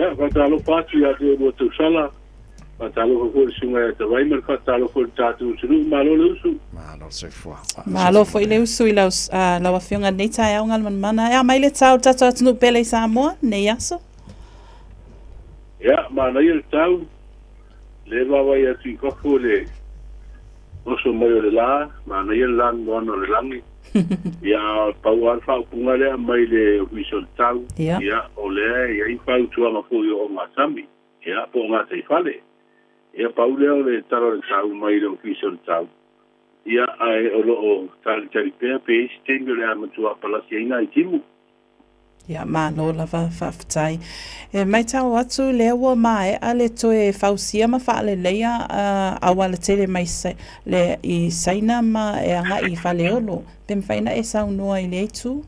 ia fatalo patu ia te mo tu sala fatalo ko sunga te vai mer fatalo ko tatu suru malo lusu malo se fua malo foi le usu i laus la wafionga nei tai au ngal mana ia mai le tau tatu atunu pele sa mo nei aso ia mana ia tau le baba ia tu ko le oso mai le la mana ia lan no le langi ia pauar fa punga le mai le visual tau ia ole ia i fa tu ama fu yo masami ia po nga te fale ia paule le taro le tau mai le visual tau ia ai o tal tari pe stengo le ama tu apala ina i timu ia malo la fa tai mai tau atu le wa mai ale to e fausia ma fa le leia a wala tele mai le I saina ma e anga I fa le olo tem faina e sau noa I le tu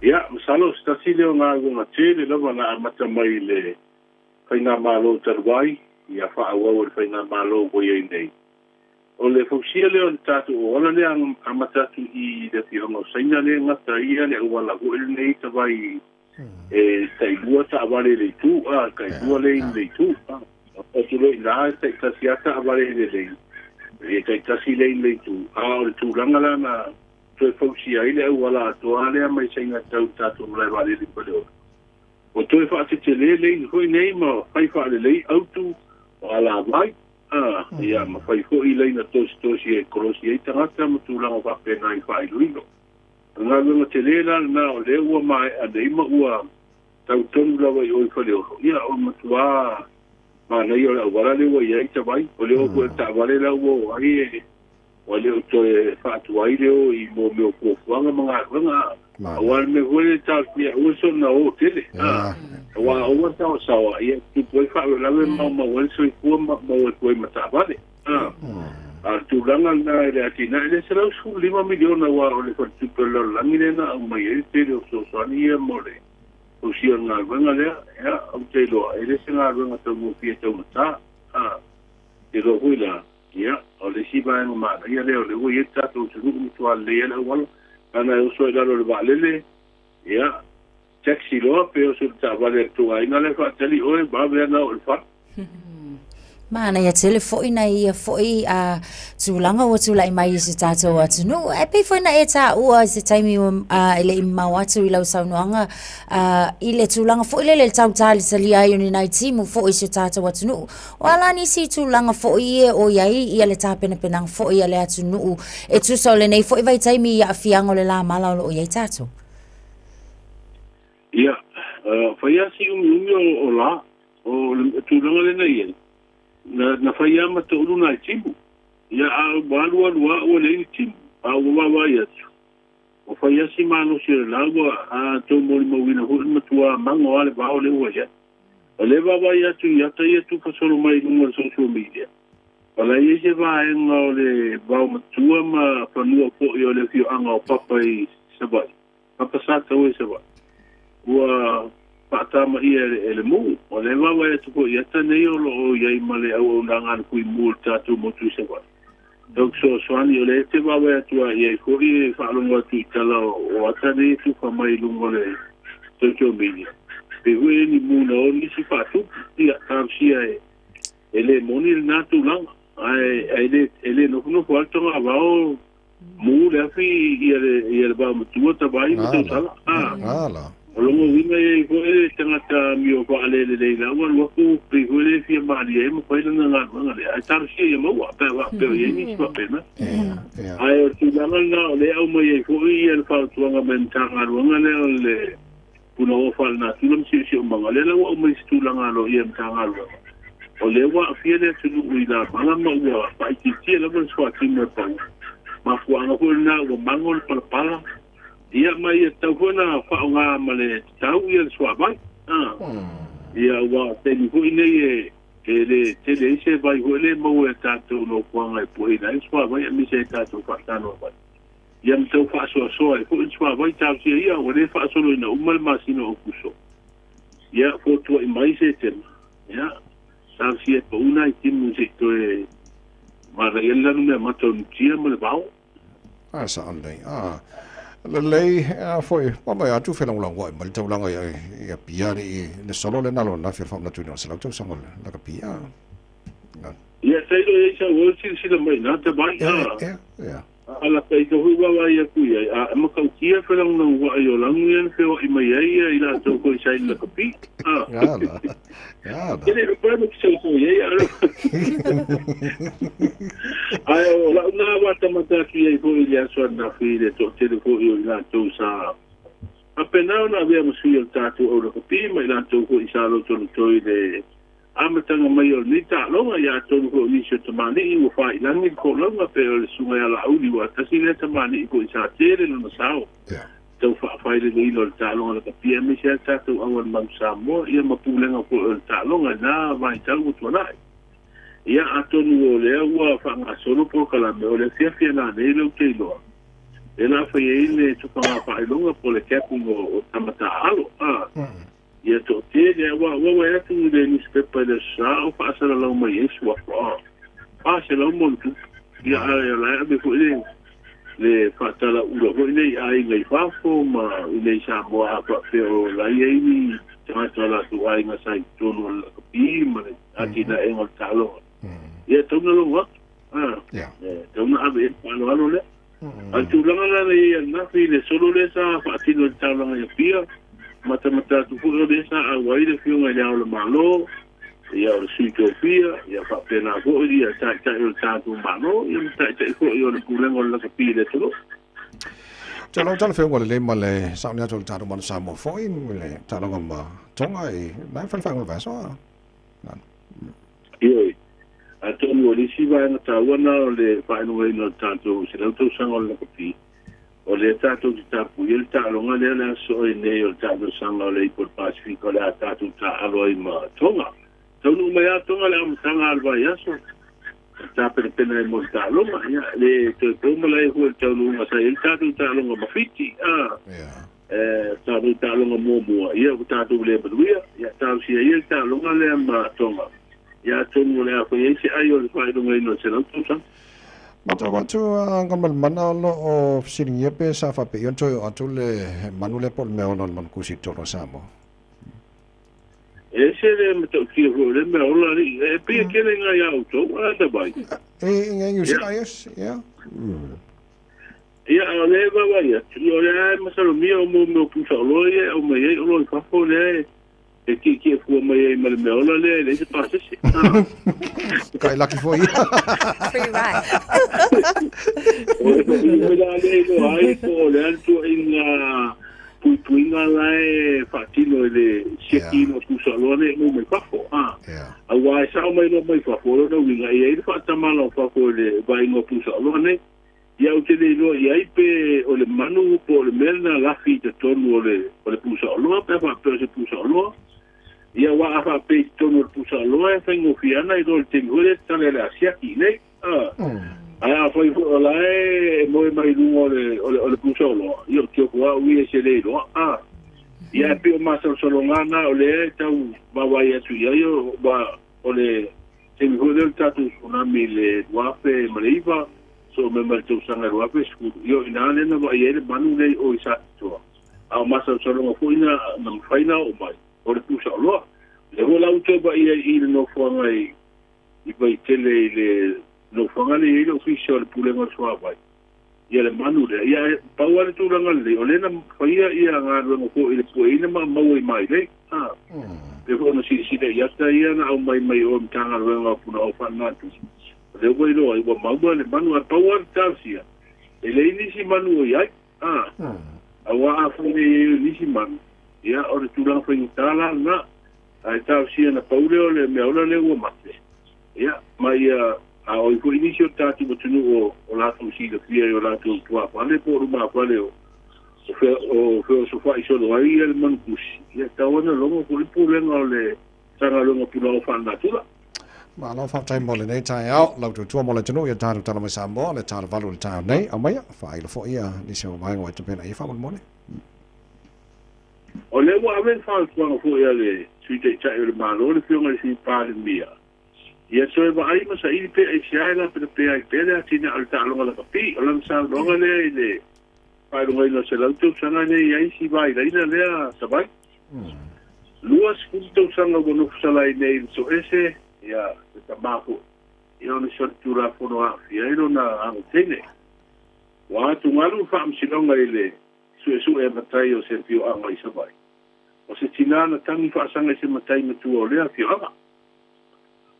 ia masalo stasi le nga nga tele lo na mata mai le faina malo tarwai ia fa awa faina malo ko ye nei o le fausia le on tatu o ona le amatatu I le fiongo saina le ngata ia le wala ko le nei tawai e sai bua ta avale le tu kai bua le tu o tu le la sai tasiata avale le e kai tasi le tu o tu rangala na tu fausia ile wala to ale mai saina tatu le vale le polo o tu fa te le ko nei ma fai fa le auto ala vai ia ma fai ko I leina tosi e korosi e tangata ma tūlanga whape nai whai luino. Ngā lunga te lera na o le ua mai a nei ma ua tau tonu lawa I oi whale oro. Ia o matua ma nei o le awara le ua iai ta vai. O le o kua ta aware la ua o ai e o le o to e whaatu ai leo I mo meo kuafuanga mga wanga. Awar me hule tau pia uso na o tele. Wa o tau sawa ia tu poi fa la me ma wal so ku ma wal poi mata vale tu langa na le atina le sera su 5 miliona wa o le ko tu pelo la milena o mai e te so sonia mole o si nga venga le ya o te lo ele se nga venga to mo pie to mata e lo huila ya o le si ba ma ia le o le wo yeta to su ku to le le wal ana o so la lo valele ya taxi lo pero su vale tu ai na le fa tali o ba be na o fa mana ia telefoni na ia foi a tulanga o tulai mai se tato atu no e pe foi na e ta o se taimi ele mau atu I lau saunoanga ile tulanga foi le tau tali sali ai ni nai timu foi se tato atu no wala ni si tulanga foi o iai ia le tapena penang foi ia le atu no e tu so le nei foi vai taimi ia fiango le la mala o iai tato ia foi assim o lá o tulanga le nei na faia ma to luna timu ia a balu o le timu a wa ia o faia si mano si la a to mo wina ho ma tua mango ale ba o le o ja o le ba ia tu fa solo mai no social media ala ia se va en o le ba ma tua ma fa no ko yo le fio anga o papa I se ba papa sa to se ba wa pata ma ia ele mu o le wa e tuko ia tane o lo ia male au nanga ku mu tatu mo tu se wa donc so swani o le te wa e tu ia ko I fa lo tu tala o atane tu fa mai lungo le social media pe we ni mu no ni si fa tu ia tam si ai ele moni na tu lang ai ele no ko alto ma va o mu le fi ia ba mu tu ta ba I mo tala ala Longo wina e ko e tangata mio ko ale le la wa lo ku pe ko le fi ma le mo ko le na nga le a tar si mo wa pe ye ni so pe na ai o tu la na le au mo ye ko I el fa tu nga mentanga nga le puno o fa na tu lo si mo le la wa mo si tu la nga lo ye mentanga lo o le wa fi le tu wi la ma ma wa pa ti le mo so ti mo pa ma fu nga ko na o mangol pa ia mai e tau hona whaonga male tau ia swa mai. Ia wa te ni hui nei le te le ise vai hui le mau e tātou no kuanga e puhi na swa mai a mise e tātou whaatano mai. Ia mtau whaasoa soa e hui swa mai tau sia ia o le whaasolo ina umal masino o kuso. Ia fotua I mai se tema. Ia tau sia pa una I timu se to e mara ia lanu mea matau nutia male bau. Sa andai. lei foi mama ya tu felang lang wa mal tau lang ya pia le solo le nalo na fer fam na tu no sala tu sangol la ka pia ia sai do ia o si le mai na te bai ya ala kai ko hui wa ia ku ia a ma ka kia felang lang wa yo lang ia fe o mai ia ila to ko sai la ka pi ya ele no puede que se ia ai o la na wa ta mata ki ai ko ia so na fi de to te ko yo ila to sa apenas na vemos si el tatu o lo que pi mai la to ko isa lo to de amatanga mai o ni ta longa ya tonu ko ni se tamani I wo fa ilangi ko longa pe o sunga ya la uli wa tasi le tamani ko isa tere no sao tau fa fa ile ni lo ta longa ka pia mi se ta tu awan mam sa mo ia mapulenga ko ta longa na mai tau tu na ia atonu o le wa fa nga solo po kala me o le fia na ne lo te lo ela fa ile tu pa fa longa po le kapu o tamata alo ia to te wa ya tu de newspaper de sa o fa sa la mai isso fa se la mo tu ia la be fo le fa ta la u lo ile ai ngai fa fo ma ile sa mo a pa pero la ia ni ta la tu ai nga sai tu no la pi ma ati na en o talo ia to no lo wa to no ave pa lo le tu la la ia na fi le solo le sa fa ti no talo nga pia mata tu fu de sa a wai de fiu ngai le malo ia o sito fia ia fa pena go ia ta o tu malo ia ta ko yo le kulengo la ka pi de to Chalo fe ngol le male sa nya chol ta do man sa mo fo in le ta lo ma chong ai na fa fa ngol va so ia a to mo li si va na ta wana le fa no no tanto se lo to sangol la ka pi o le tato ki tapu i le ta'aloga lea le aso e nei o le ta'alosaga o le ipo le pasifika o le a tatou ta'alo ai ma tonga taunuu mai a tonga le amataga alevai aso tapenapena e mo le ta'aloga ia le toe ma lai hua le taunuuga sai le tatou ta'aloga mafiti tatou ta'aloga muamua ia o tatou le manuia ia tausia ia le ta'aloga lea ma tonga ia tonu o le a fai ai se ai o le fa'ailoga ina se lautusaga Mata watu ngamal mana lo o siringia pe sa fa pe yon toyo atu le manule pol me onon man kusi toro samo. Ese le mata ki ho le me ola e pe ke le nga ya auto ata bai. Ngai usi ayos ya. Ya le va va ya. Yo le masalo mio mo pusa lo ye o me ye lo fa fo le e ki fu me me ola le se passa si. Kai lucky for you. Free ride. Me da le lo ai ko le alto in puinga lai fatino le sekino pusa lo ne mo me fa fo a wa sa mai no mai fa fo no winga e fa tamalo fa fo le vai no pusa lo ne ia o te lo ia pe o le manu po le merna la fi te tonu o le pusa lo pe fa pe se pusa lo ia wa fa pe tonu o pusa lo e fa ngo fiana i do te ngore tale la siaki ne a foi la e mo mai lungo le pusa lo io che qua ui se le lo ia pe ma so lo ngana o le tau ba wa ia tu ia io ba o le te ngore tatu tsunami le wa pe maliva so me tu sanga wa pe sku io ina le na va ia le manu le o isa to a ma so lo fu ina na faina o mai o le pusa lo le ho la uto ba ia I no fo ngai I vai tele le no fo ngai le official pulengo so vai ia le manu le ia pa wa le tu langa le o le na fa ia nga no ko I le po ina ma mai le le ho no si le ia sta ia na o mai o tanga le nga puna o fa na tu le wo lo I wa ma le manu pa wa tausia ele ni si manu ia a wa fu ni si manu ia o le tu langa fa tala na ai tausia na pauleo le me ola le wo mate ia mai a o ko inicio tatu botunu o la tu si le fia o la tu tua pale por uma pale o so fa iso do ai el man kusi ia tawana longo ko pulenga le sanga longo pulo fa natura ma lo fa tai mo le nei tai au lo tu mo le tunu ia taru tala mai sambo le taru valu le taru nei a mai fa ile fo ia ni se mai ngoi te pena ia fa mo ne o le wa ven fa fo ia le suite chai le malo le fiona si pa le mia ia so va ai ma sai pe e sai la pe ai pe le tina al ta longa la pi o lan sa longa le pai lo ngai se lau tu sanga nei ai si vai dai na lea sabai luas tu sanga bono salai nei so ese ya ta mafu io ni so tu la fono a fiero na ang tene wa tu ngalu fa am silonga ile su e matai o se fio anga i sabai o se tinana tangi fa sanga se matai tu o lea fio anga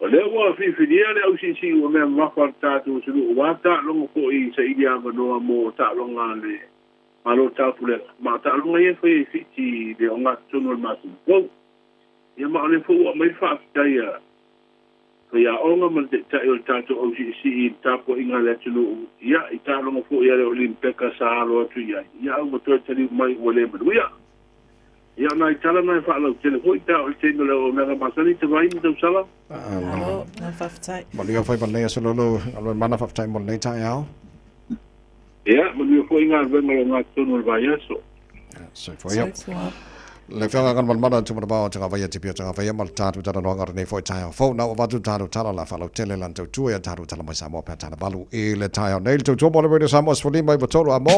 o lea wa fi dia le au si o me ma fa tu su wa ta lo ko i se idia no mo ta lo ngale malo ta pule ma ta lo ngai foi fiti de onga tunu ma tu ko ia ma le fu o mai fa ya ya onga ma te ta o ta o si ta po inga le tunu ia i ta lo fo ia le olimpeka sa lo tu ia o to te mai o le ma ia na tala na fa lo tele ho ta o te no le mega masani te vai ni te sala na faftai mo le foi ban le so lo al mana faftai mo le ta ya ia mo le foi inga ve mo nga tunu vai eso so foi ya le fanga kan mal mana tuma ba tanga vai ti pia tanga vai mal ta tu ta no ngar nei foi ta fo na ba tu ta ta la fa lo tele lan tu ya ta tu ta la mai sa mo pa ta balu e le ta nei tu mo le sa mo so li mai ba tolo amo